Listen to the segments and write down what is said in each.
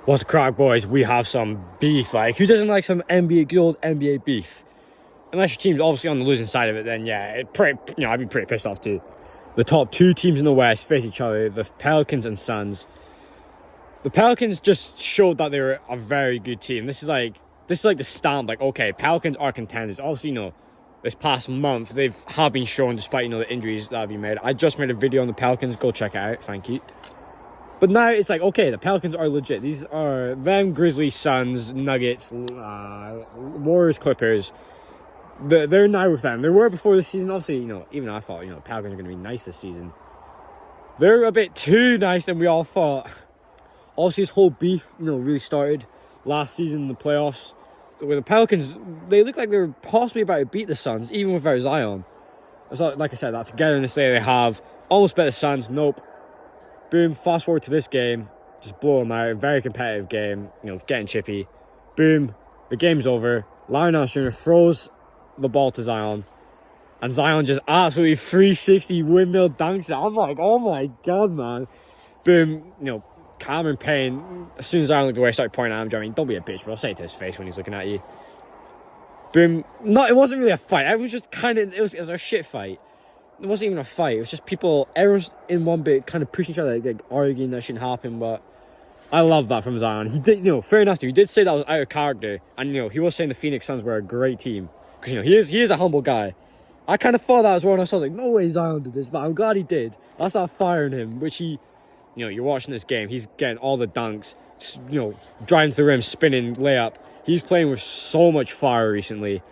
What's the crack, boys? We have some beef. Like, who doesn't like some good old NBA beef? Unless your team's obviously on the losing side of it, then yeah, I'd be pretty pissed off too. The top two teams in the West face each other, the Pelicans and Suns. The Pelicans just showed that they were a very good team. This is like the stamp, like, okay, Pelicans are contenders. Obviously, this past month, they have been shown despite, the injuries that have been made. I just made a video on the Pelicans. Go check it out. Thank you. But now it's like, okay, the Pelicans are legit. These are them, Grizzlies, Suns, Nuggets, Warriors, Clippers. They're now with them. They were before the season. Obviously, even I thought, Pelicans are going to be nice this season. They're a bit too nice than we all thought. Obviously, this whole beef, really started last season in the playoffs. With the Pelicans, they look like they were possibly about to beat the Suns, even without Zion. So, like I said, that together in this day they have almost beat the Suns. Nope. Boom, fast forward to this game, just blow them out, very competitive game, getting chippy. Boom, the game's over. Larry Jr. throws the ball to Zion, and Zion just absolutely 360 windmill dunks it. I'm like, oh my god, man. Boom, Cameron Payne, as soon as Zion looked away, started pointing at him. Don't be a bitch, but I'll say it to his face when he's looking at you. Boom, it wasn't really a fight, it was just it was a shit fight. It wasn't even a fight. It was just everyone's in one bit, kind of pushing each other, like arguing that shouldn't happen. But I love that from Zion. He did, fair enough. He did say that was out of character, and he was saying the Phoenix Suns were a great team because he is a humble guy. I kind of thought that as well, and I was like, no way Zion did this, but I'm glad he did. That's that fire in him, which you're watching this game. He's getting all the dunks, driving to the rim, spinning layup. He's playing with so much fire recently.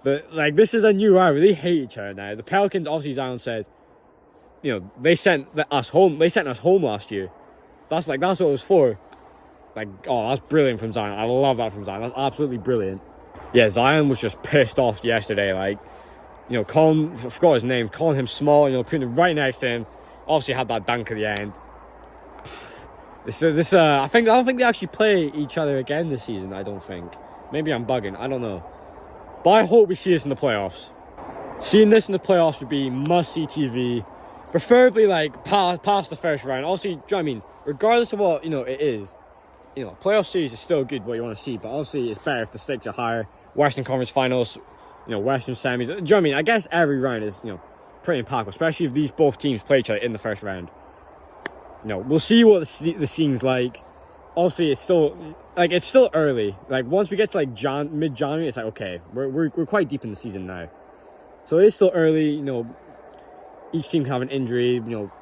But, this is a new rivalry. They hate each other now. The Pelicans, obviously, Zion said, they sent us home. They sent us home last year. That's what it was for. That's brilliant from Zion. I love that from Zion. That's absolutely brilliant. Yeah, Zion was just pissed off yesterday. I forgot his name, calling him small, putting him right next to him. Obviously, had that dunk at the end. I don't think they actually play each other again this season. I don't think. Maybe I'm bugging. I don't know. But I hope we see this in the playoffs. Seeing this in the playoffs would be must-see TV. Preferably, past the first round. Obviously, regardless of what, it is, playoff series is still good, what you want to see. But obviously, it's better if the stakes are higher. Western Conference Finals, Western Semis. I guess every round is, pretty impactful. Especially if these both teams play each other in the first round. We'll see what the scene's like. Obviously, it's still early. Once we get to mid-January, it's okay, we're quite deep in the season now. So it's still early. Each team can have an injury.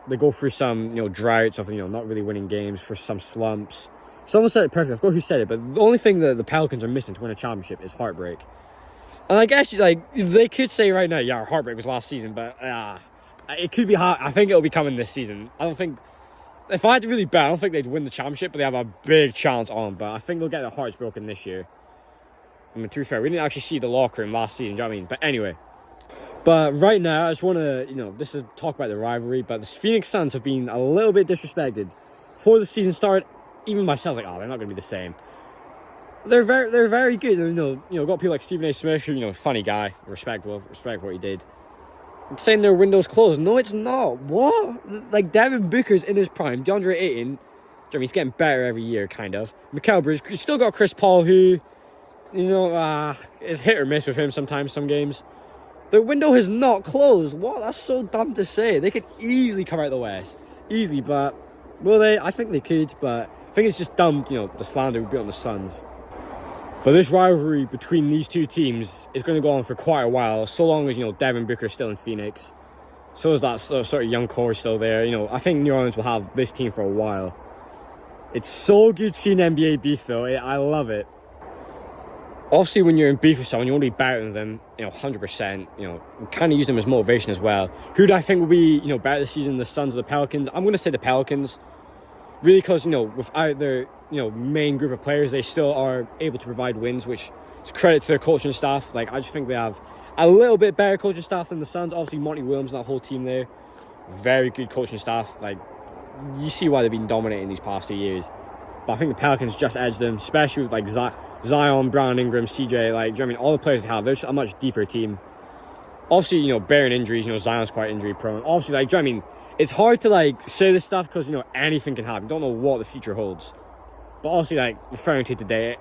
They go through some droughts of not really winning games, for some slumps. Someone said it perfectly. I forgot who said it, but the only thing that the Pelicans are missing to win a championship is heartbreak. And I guess they could say right now, yeah, our heartbreak was last season, but it could be hard. I think it'll be coming this season. I don't think. If I had to really bet, I don't think they'd win the championship, but they have a big chance on. But I think they'll get their hearts broken this year. To be fair, we didn't actually see the locker room last season, you know what I mean? But anyway. But right now, I just want to, this is talk about the rivalry, but the Phoenix Suns have been a little bit disrespected. Before the season started, even myself was like, they're not going to be the same. They're very good. Got people like Stephen A. Smith, who, funny guy, respect what he did. Saying their window's closed. No, it's not. What? Devin Booker's in his prime. DeAndre Ayton, he's getting better every year, kind of. Mikal Bridges, you still got Chris Paul, who, is hit or miss with him sometimes, some games. Their window is not closed. What? That's so dumb to say. They could easily come out the West. Easy, but will they? I think they could, but I think it's just dumb, the slander would be on the Suns. But this rivalry between these two teams is going to go on for quite a while, so long as, Devin Booker's still in Phoenix. So is that sort of young core still there. I think New Orleans will have this team for a while. It's so good seeing NBA beef, though. I love it. Obviously, when you're in beef with someone, you want to be better than them, 100%. Kind of use them as motivation as well. Who do I think will be, better this season, the Suns or the Pelicans? I'm going to say the Pelicans. Really, because, without their, main group of players, they still are able to provide wins, which is credit to their coaching staff. I just think they have a little bit better coaching staff than the Suns. Obviously, Monty Williams and that whole team there, very good coaching staff. You see why they've been dominating these past 2 years. But I think the Pelicans just edged them, especially with, Zion, Brown, Ingram, CJ, all the players they have. They're just a much deeper team. Obviously, bearing injuries, Zion's quite injury prone. Obviously, it's hard to, say this stuff because, anything can happen. You don't know what the future holds. But obviously, like, referring to today,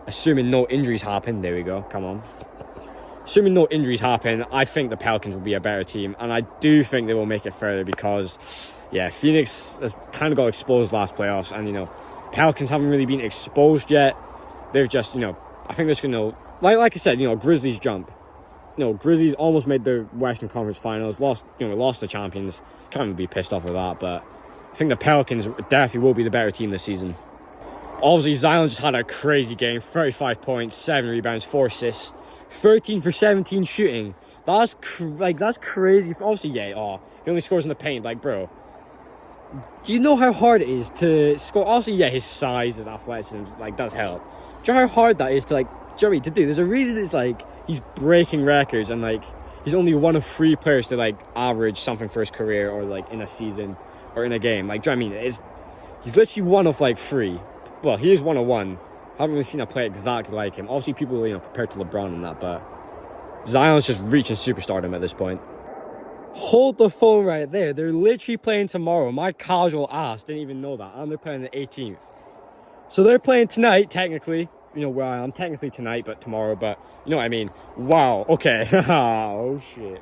assuming no injuries happen, there we go, come on. Assuming no injuries happen, I think the Pelicans will be a better team, and I do think they will make it further because, yeah, Phoenix has kind of got exposed last playoffs, and, you know, Pelicans haven't really been exposed yet. They've just, you know, I think they're just going to, like I said, you know, Grizzlies jump. You know, Grizzlies almost made the Western Conference Finals, lost the champions. Can't really be pissed off with that, but I think the Pelicans definitely will be the better team this season. Obviously, Zion just had a crazy game, 35 points, 7 rebounds, 4 assists. 13 for 17 shooting. That's crazy. Obviously, yeah, he only scores in the paint. Like, bro, do you know how hard it is to score? Obviously, yeah, his size, his athleticism, like, does help. Do you know how hard that is to, like, to do? There's a reason it's, like, he's breaking records and, like, he's only one of 3 players to, like, average something for his career or, like, in a season or in a game. Like, do you know what I mean? He's literally one of, like, 3. Well, he is one of 1. I haven't really seen a player exactly like him. Obviously, people, you know, compared to LeBron and that, but Zion's just reaching superstardom at this point. Hold the phone right there. They're literally playing tomorrow. My casual ass didn't even know that. And they're playing the 18th. So they're playing tonight, technically. You know where I am. Technically tonight, but tomorrow. But you know what I mean. Wow. Okay. Oh, shit.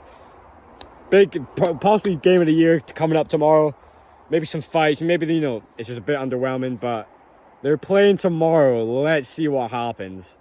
Big, possibly game of the year coming up tomorrow. Maybe some fights. Maybe, you know, it's just a bit underwhelming, but they're playing tomorrow. Let's see what happens.